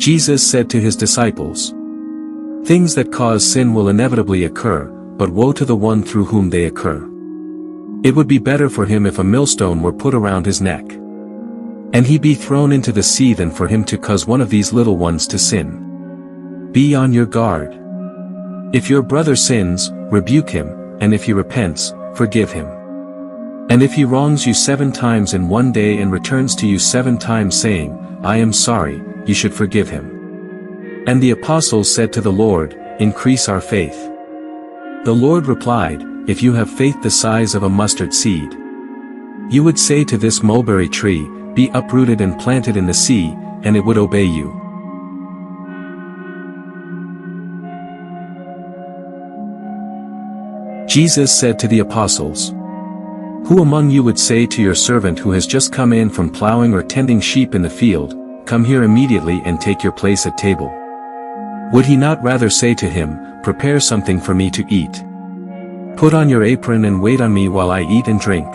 Jesus said to his disciples, "Things that cause sin will inevitably occur, but woe to the one through whom they occur. It would be better for him if a millstone were put around his neck, and he be thrown into the sea than for him to cause one of these little ones to sin. Be on your guard. If your brother sins, rebuke him, and if he repents, forgive him. And if he wrongs you 7 times in one day and returns to you 7 times saying, 'I am sorry,' you should forgive him." And the apostles said to the Lord, "Increase our faith." The Lord replied, "If you have faith the size of a mustard seed, you would say to this mulberry tree, 'Be uprooted and planted in the sea,' and it would obey you." Jesus said to the apostles, "Who among you would say to your servant who has just come in from plowing or tending sheep in the field, 'Come here immediately and take your place at table'? Would he not rather say to him, 'Prepare something for me to eat. Put on your apron and wait on me while I eat and drink.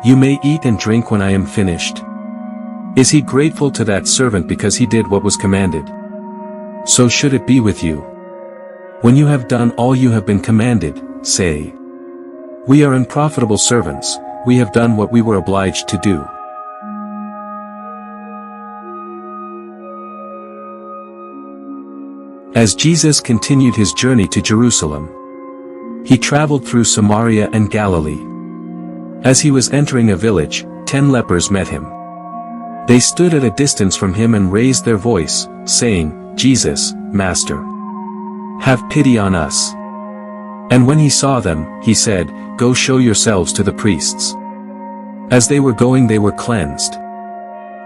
You may eat and drink when I am finished'? Is he grateful to that servant because he did what was commanded? So should it be with you. When you have done all you have been commanded, say, 'We are unprofitable servants, we have done what we were obliged to do.'" As Jesus continued his journey to Jerusalem, he traveled through Samaria and Galilee. As he was entering a village, 10 lepers met him. They stood at a distance from him and raised their voice, saying, "Jesus, Master, have pity on us." And when he saw them, he said, "Go show yourselves to the priests." As they were going they were cleansed.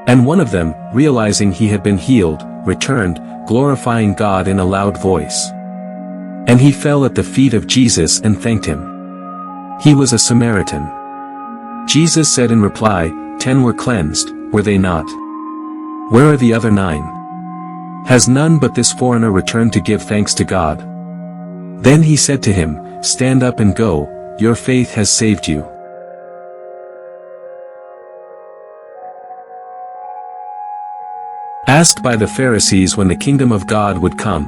And one of them, realizing he had been healed, returned, glorifying God in a loud voice. And he fell at the feet of Jesus and thanked him. He was a Samaritan. Jesus said in reply, 10 were cleansed, were they not? Where are the other 9? Has none but this foreigner returned to give thanks to God? Then he said to him, "Stand up and go, your faith has saved you." Asked by the Pharisees when the kingdom of God would come,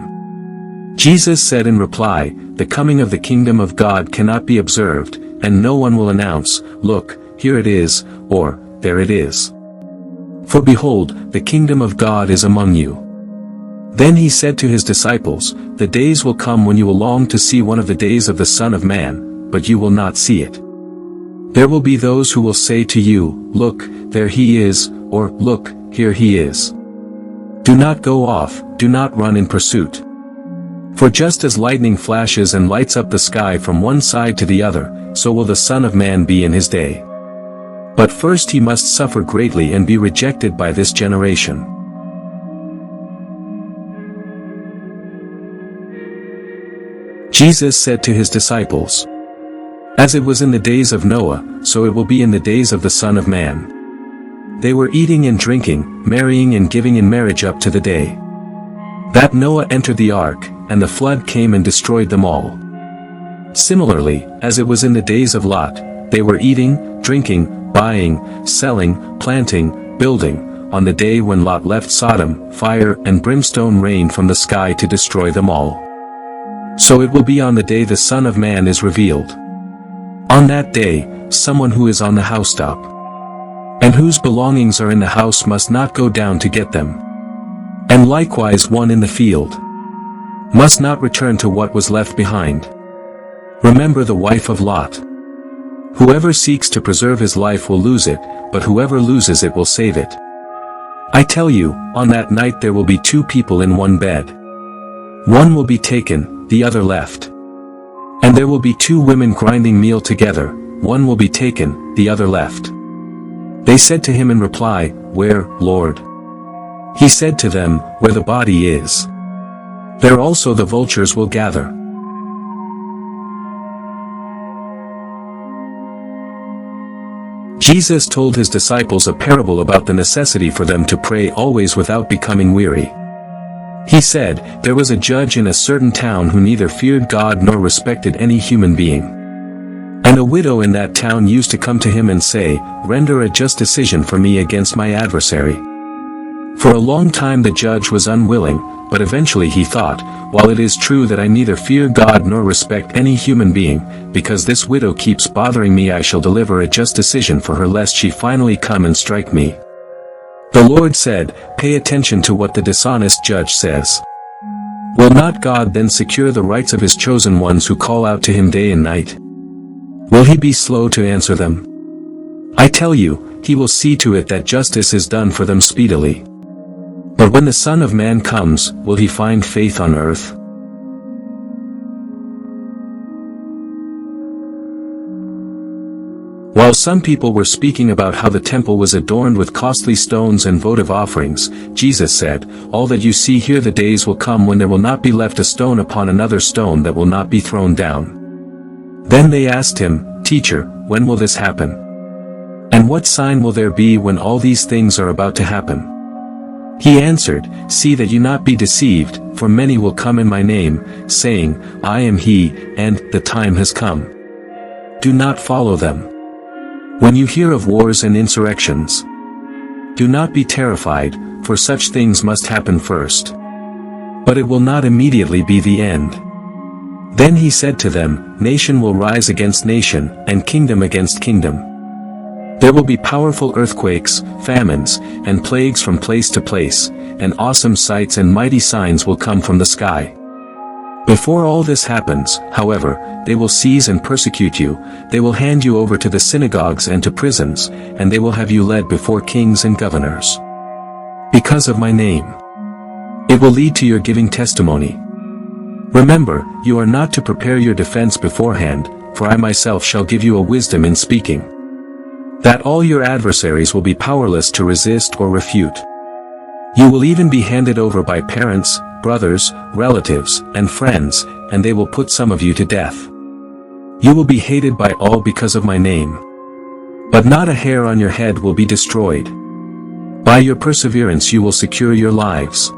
Jesus said in reply, "The coming of the kingdom of God cannot be observed, and no one will announce, 'Look, here it is,' or 'There it is.' For behold, the kingdom of God is among you." Then he said to his disciples, "The days will come when you will long to see one of the days of the Son of Man, but you will not see it. There will be those who will say to you, 'Look, there he is,' or 'Look, here he is.' Do not go off, do not run in pursuit. For just as lightning flashes and lights up the sky from one side to the other, so will the Son of Man be in his day. But first he must suffer greatly and be rejected by this generation." Jesus said to his disciples, "As it was in the days of Noah, so it will be in the days of the Son of Man. They were eating and drinking, marrying and giving in marriage up to the day that Noah entered the ark, and the flood came and destroyed them all. Similarly, as it was in the days of Lot, they were eating, drinking, buying, selling, planting, building, on the day when Lot left Sodom, fire and brimstone rained from the sky to destroy them all. So it will be on the day the Son of Man is revealed. On that day, someone who is on the housetop, and whose belongings are in the house must not go down to get them. And likewise one in the field must not return to what was left behind. Remember the wife of Lot. Whoever seeks to preserve his life will lose it, but whoever loses it will save it. I tell you, on that night there will be 2 people in one bed. One will be taken, the other left. And there will be 2 women grinding meal together, one will be taken, the other left." They said to him in reply, "Where, Lord?" He said to them, "Where the body is, there also the vultures will gather." Jesus told his disciples a parable about the necessity for them to pray always without becoming weary. He said, "There was a judge in a certain town who neither feared God nor respected any human being. And a widow in that town used to come to him and say, 'Render a just decision for me against my adversary.' For a long time the judge was unwilling, but eventually he thought, while it is true that I neither fear God nor respect any human being, because this widow keeps bothering me, I shall deliver a just decision for her lest she finally come and strike me. The Lord said, pay attention to what the dishonest judge says. Will not God then secure the rights of his chosen ones who call out to him day and night? Will he be slow to answer them? I tell you, he will see to it that justice is done for them speedily. But when the Son of Man comes, will he find faith on earth? While some people were speaking about how the temple was adorned with costly stones and votive offerings, Jesus said, all that you see here, the days will come when there will not be left a stone upon another stone that will not be thrown down. Then they asked him, Teacher, when will this happen? And what sign will there be when all these things are about to happen? He answered, see that you not be deceived, for many will come in my name, saying, I am he, and the time has come. Do not follow them. When you hear of wars and insurrections, do not be terrified, for such things must happen first. But it will not immediately be the end. Then he said to them, nation will rise against nation, and kingdom against kingdom. There will be powerful earthquakes, famines, and plagues from place to place, and awesome sights and mighty signs will come from the sky. Before all this happens, however, they will seize and persecute you, they will hand you over to the synagogues and to prisons, and they will have you led before kings and governors. Because of my name. It will lead to your giving testimony. Remember, you are not to prepare your defense beforehand, for I myself shall give you a wisdom in speaking, that all your adversaries will be powerless to resist or refute. You will even be handed over by parents, brothers, relatives, and friends, and they will put some of you to death. You will be hated by all because of my name. But not a hair on your head will be destroyed. By your perseverance you will secure your lives.